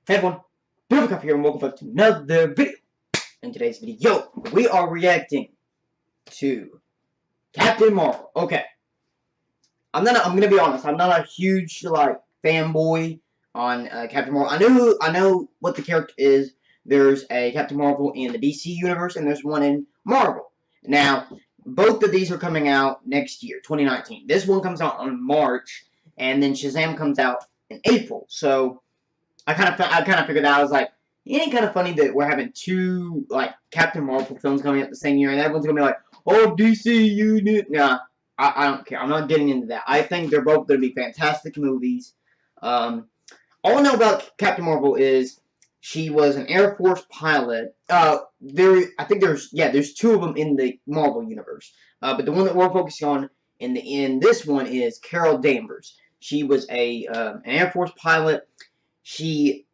Hey everyone, BilboCraft here and welcome back to another video. In today's video, we are reacting to Captain Marvel. Okay, I'm gonna be honest, I'm not a huge fanboy on Captain Marvel. I know what the character is. There's a Captain Marvel in the DC universe and there's one in Marvel. Now, both of these are coming out next year, 2019. This one comes out in March, and then Shazam comes out in April. So I kind of figured out. I was like, it ain't kind of funny that we're having two Captain Marvel films coming out the same year, and everyone's gonna be like, "Oh, DC unit." Nah, I don't care. I'm not getting into that. I think they're both gonna be fantastic movies. All I know about Captain Marvel is she was an Air Force pilot. I think there's two of them in the Marvel universe. But the one that we're focusing on in this one is Carol Danvers. She was an Air Force pilot. She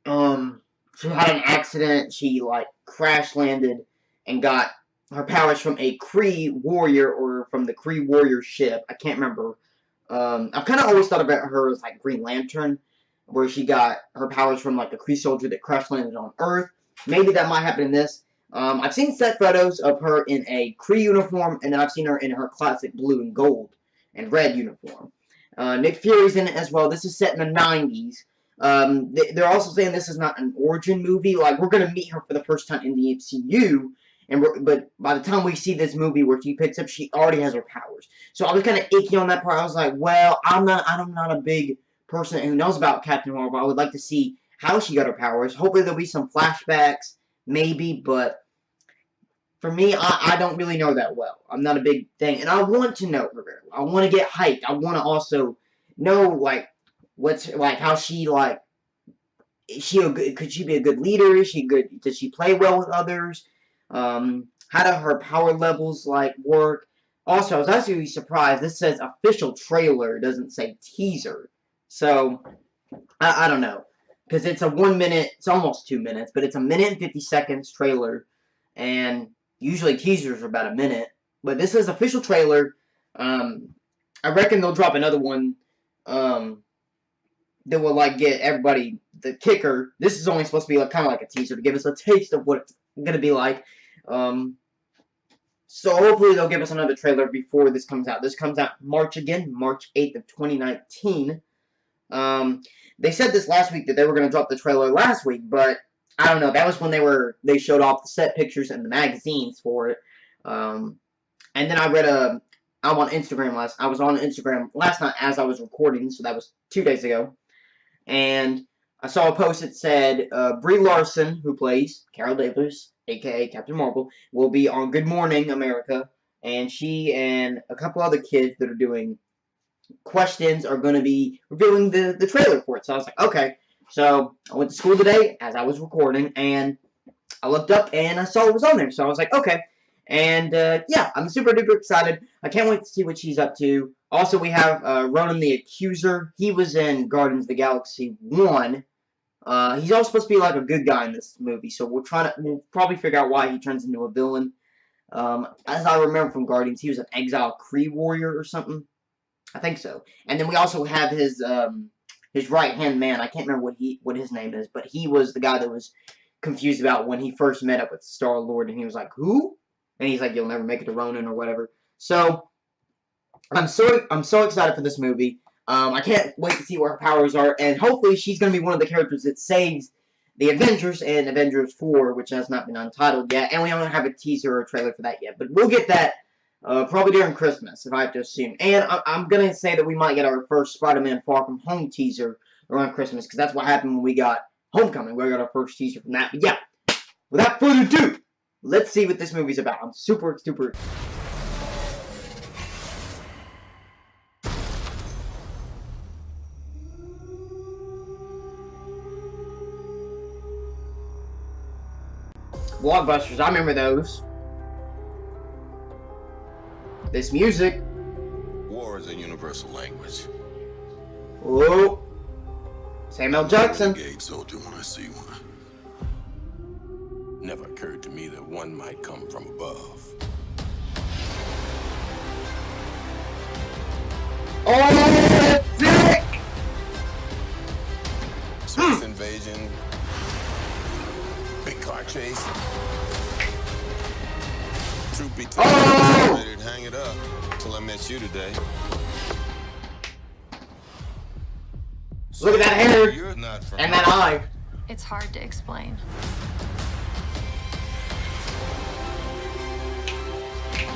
had an accident. She crash landed and got her powers from a Kree warrior or from the Kree warrior ship. I can't remember. I've kind of always thought about her as Green Lantern, where she got her powers from a Kree soldier that crash landed on Earth. Maybe that might happen in this. I've seen set photos of her in a Kree uniform, and then I've seen her in her classic blue and gold and red uniform. Nick Fury's in it as well. This is set in the 90s. They're also saying this is not an origin movie. We're going to meet her for the first time in the MCU, but by the time we see this movie where she picks up, she already has her powers. So I was kind of icky on that part. I was like, well, I'm not a big person who knows about Captain Marvel. I would like to see how she got her powers. Hopefully there'll be some flashbacks, maybe, but for me, I don't really know that well. I'm not a big thing, and I want to know her very well. I want to get hyped. I want to also know what's how she could she be a good leader? Is she good? Does she play well with others? How do her power levels work? Also, I was actually surprised. This says official trailer. It doesn't say teaser. So I don't know, because it's a 1 minute. It's almost 2 minutes, but it's a minute and 50 seconds trailer, and usually teasers are about a minute, but this is official trailer. I reckon they'll drop another one that will get everybody the kicker. This is only supposed to be kind of like a teaser to give us a taste of what it's gonna be like. So hopefully they'll give us another trailer before this comes out. This comes out March 8th of 2019. They said this last week that they were gonna drop the trailer last week, but I don't know. That was when they showed off the set pictures and the magazines for it. And then I read I was on Instagram last night as I was recording, so that was 2 days ago. And I saw a post that said Brie Larson, who plays Carol Danvers, aka Captain Marvel, will be on Good Morning America, and she and a couple other kids that are doing questions are going to be revealing the trailer for it. So I was like, okay. So I went to school today as I was recording, and I looked up and I saw it was on there. So I was like, okay. And yeah, I'm super duper excited. I can't wait to see what she's up to. Also, we have Ronan the Accuser. He was in Guardians of the Galaxy 1. He's also supposed to be a good guy in this movie, so we'll probably figure out why he turns into a villain. As I remember from Guardians, he was an exiled Kree warrior or something. I think so. And then we also have his right-hand man. I can't remember what his name is, but he was the guy that was confused about when he first met up with Star-Lord, and he was like, who? And he's like, you'll never make it to Ronan or whatever. So I'm so excited for this movie. I can't wait to see what her powers are, and hopefully she's going to be one of the characters that saves the Avengers in Avengers 4, which has not been untitled yet, and we don't have a teaser or a trailer for that yet, but we'll get that probably during Christmas, if I have to assume. And I'm going to say that we might get our first Spider-Man Far From Home teaser around Christmas, because that's what happened when we got Homecoming. We got our first teaser from that. But yeah, without further ado, let's see what this movie's about. I'm super Blockbusters, I remember those. This music. War is a universal language. Oh, Samuel Jackson. Renegade soldier when I see one. Never occurred to me that one might come from above. Oh, sick! Space invasion. Big car chase. Truth be told, I was ready to hang it up until I met you today. Look at that hair You're not from and that eye. It's hard to explain.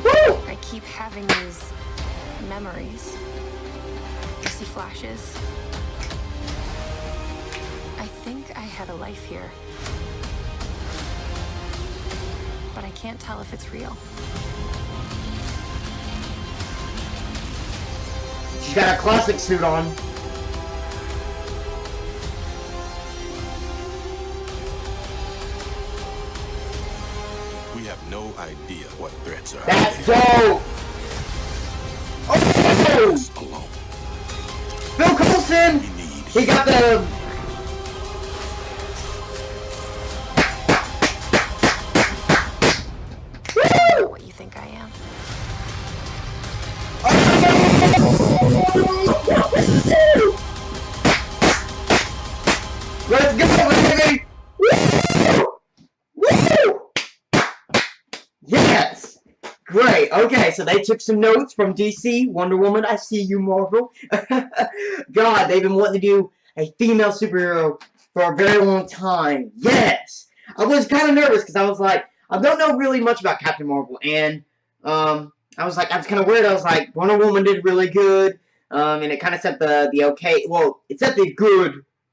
Woo! I keep having these memories. I see flashes. I think I had a life here. But I can't tell if it's real. She's got a classic suit on. We have no idea what threats are That's out there. dope! Oh! Us alone. Bill Coulson! We need He got the... I know what you think I am. Let's go, baby! Woo! Woo! Yes! Great. Okay, so they took some notes from DC, Wonder Woman, I see you, Marvel. God, they've been wanting to do a female superhero for a very long time. Yes! I was kind of nervous because I was like, I don't know really much about Captain Marvel, and I was kind of weird. I was like, Wonder Woman did really good, and it kind of set the okay, well, it set the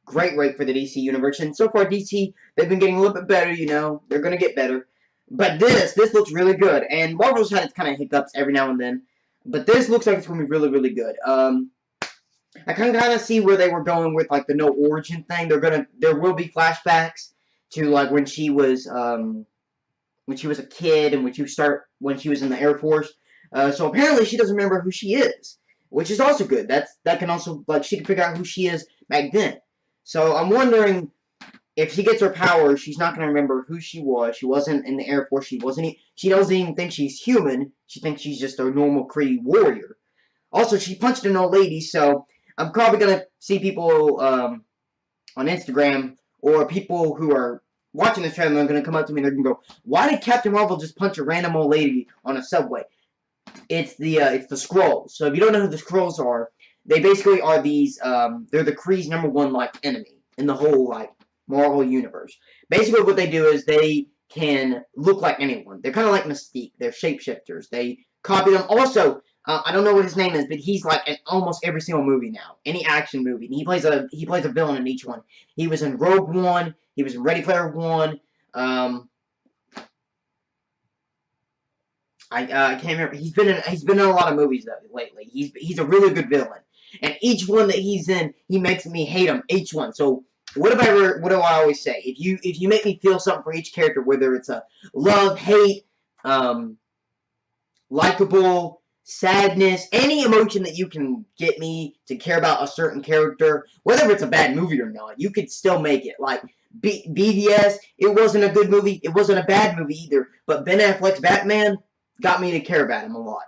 great rate for the DC universe, and so far DC, they've been getting a little bit better, you know, they're gonna get better, but this looks really good, and Marvel's had its kind of hiccups every now and then, but this looks like it's gonna be really, really good. I can kind of see where they were going with, like, the no origin thing. There will be flashbacks to, like, when she was a kid and when she was in the Air Force. So apparently she doesn't remember who she is, which is also good. That can also, like, she can figure out who she is back then. So I'm wondering if she gets her power, she's not going to remember who she was. She wasn't in the Air Force. She doesn't even think she's human. She thinks she's just a normal Kree warrior. Also, she punched an old lady, so I'm probably going to see people on Instagram or people who are watching this trailer are going to come up to me and they're going to go, why did Captain Marvel just punch a random old lady on a subway? It's the Skrulls. So if you don't know who the Skrulls are, they basically are these, they're the Kree's #1, like, enemy in the whole, like, Marvel universe. Basically what they do is they can look like anyone. They're kind of like Mystique. They're shapeshifters. They copy them. Also, I don't know what his name is, but he's like in almost every single movie now. Any action movie. And he plays a villain in each one. He was in Rogue One. He was in Ready Player One. I can't remember. He's been in a lot of movies though lately. He's a really good villain. And each one that he's in, he makes me hate him. Each one. So what do I always say? If you make me feel something for each character, whether it's a love, hate, likable, sadness, any emotion that you can get me to care about a certain character, whether it's a bad movie or not, you could still make it. Like BVS, it wasn't a good movie, it wasn't a bad movie either, but Ben Affleck's Batman got me to care about him a lot.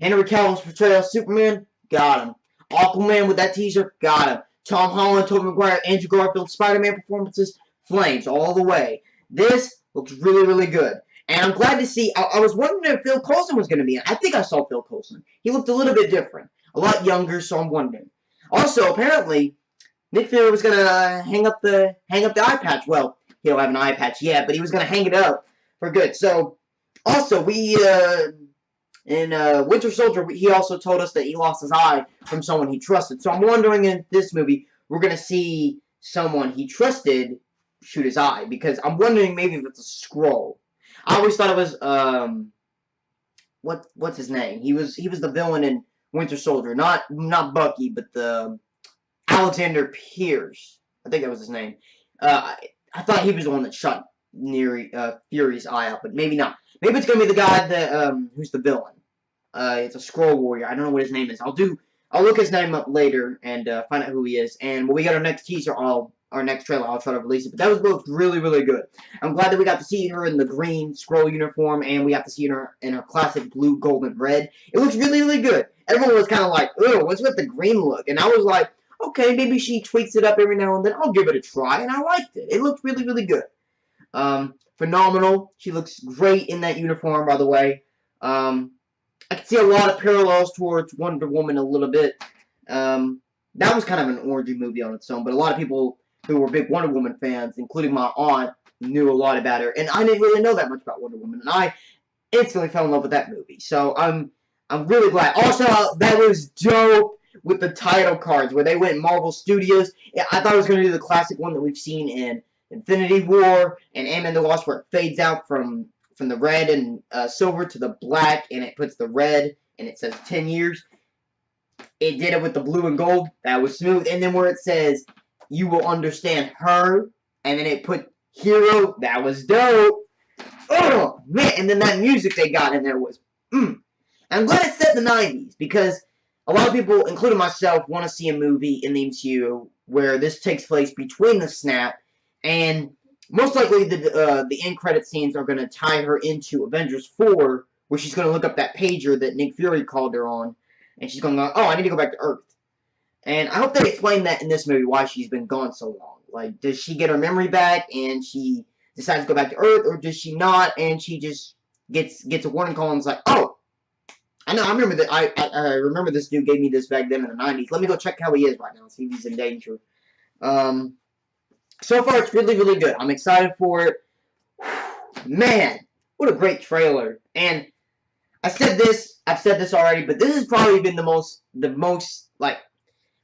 Henry Cavill's portrayal of Superman, got him. Aquaman with that teaser, got him. Tom Holland, Tobey Maguire, Andrew Garfield, Spider-Man performances, flames all the way. This looks really, really good. And I'm glad to see, I was wondering if Phil Coulson was going to be in. I think I saw Phil Coulson. He looked a little bit different. A lot younger, so I'm wondering. Also, apparently, Nick Fury was going to hang up the eye patch. Well, he don't have an eye patch yet, but he was going to hang it up for good. So, also, in Winter Soldier, he also told us that he lost his eye from someone he trusted. So I'm wondering in this movie, we're going to see someone he trusted shoot his eye. Because I'm wondering maybe if it's a Skrull. I always thought it was, what's his name? He was the villain in Winter Soldier. Not Bucky, but the Alexander Pierce. I think that was his name. I thought he was the one that shot Fury's eye out, but maybe not. Maybe it's gonna be the guy that who's the villain. It's a Skrull warrior. I don't know what his name is. I'll look his name up later and find out who he is. And when we get our next teaser, our next trailer, I'll try to release it. But that was both really, really good. I'm glad that we got to see her in the green Skrull uniform, and we got to see her in her classic blue, gold, and red. It looks really, really good. Everyone was kind of like, "Oh, what's with the green look?" And I was like, okay, maybe she tweaks it up every now and then. I'll give it a try, and I liked it. It looked really, really good. Phenomenal. She looks great in that uniform, by the way. I can see a lot of parallels towards Wonder Woman a little bit. That was kind of an origin movie on its own, but a lot of people who were big Wonder Woman fans, including my aunt, knew a lot about her, and I didn't really know that much about Wonder Woman, and I instantly fell in love with that movie. So I'm really glad. Also, that was dope with the title cards where they went Marvel Studios. Yeah, I thought it was going to do the classic one that we've seen in Infinity War and Ant-Man the Wasp, where it fades out from the red and silver to the black, and it puts the red and it says 10 years. It did it with the blue and gold. That was smooth. And then where it says, you will understand her, and then it put hero. That was dope. Oh, man. And then that music they got in there was, I'm glad it's set in the 90s, because a lot of people, including myself, want to see a movie in the MCU where this takes place between the snap, and most likely the end credit scenes are going to tie her into Avengers 4, where she's going to look up that pager that Nick Fury called her on, and she's going to go, oh, I need to go back to Earth. And I hope they explain that in this movie, why she's been gone so long. Like, does she get her memory back, and she decides to go back to Earth, or does she not, and she just gets a warning call and is like, oh, I know, I remember that. I remember this dude gave me this back then in the 90s. Let me go check how he is right now and see if he's in danger. So far, it's really, really good. I'm excited for it. Man, what a great trailer. And I've said this already, but this has probably been the most, like,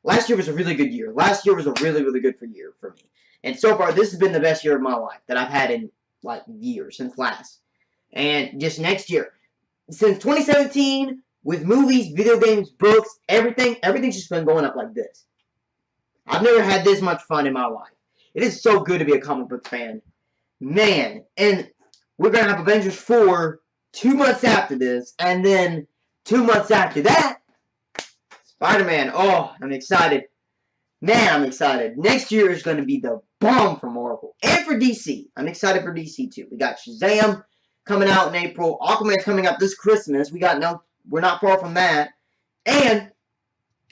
last year was a really good year. Last year was a really, really good year for me. And so far, this has been the best year of my life that I've had in, like, years, since last. And just next year. Since 2017, with movies, video games, books, everything's just been going up like this. I've never had this much fun in my life. It is so good to be a comic book fan. Man, and we're going to have Avengers 4 2 months after this, and then 2 months after that, Spider-Man. Oh, I'm excited. Man, I'm excited. Next year is going to be the bomb for Marvel. And for DC. I'm excited for DC, too. We got Shazam coming out in April. Aquaman's coming out this Christmas. We're not far from that. And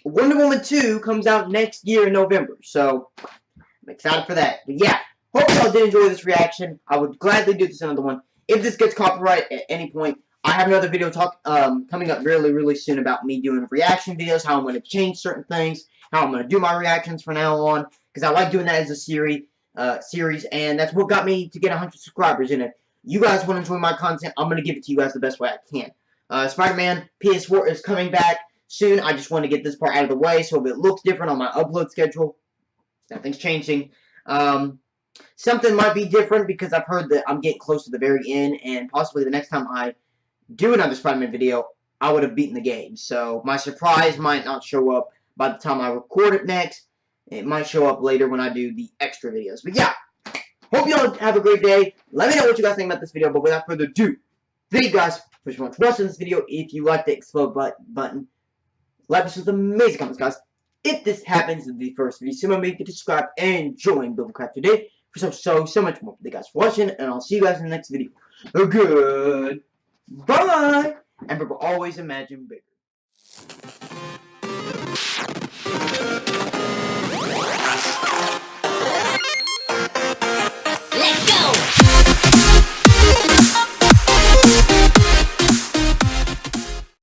Wonder Woman 2 comes out next year in November. So, I'm excited for that. But yeah, hope y'all did enjoy this reaction. I would gladly do this another one. If this gets copyright at any point, I have another video coming up really, really soon about me doing reaction videos, how I'm going to change certain things, how I'm going to do my reactions from now on, because I like doing that as a series, and that's what got me to get 100 subscribers in it. You guys want to enjoy my content, I'm going to give it to you guys the best way I can. Spider-Man PS4 is coming back soon. I just want to get this part out of the way, so if it looks different on my upload schedule, nothing's changing. Something might be different because I've heard that I'm getting close to the very end, and possibly the next time I do another Spider-Man video, I would have beaten the game. So my surprise might not show up by the time I record it next. It might show up later when I do the extra videos. But yeah, hope you all have a great day. Let me know what you guys think about this video, but without further ado, thank you guys for so much watching this video. If you like the explode button, like this with amazing comments, guys. If this happens in the first video, remember to subscribe and join BilboCraft today for so much more. Thank you guys for watching, and I'll see you guys in the next video. Good. Bye. And remember, always imagine bigger.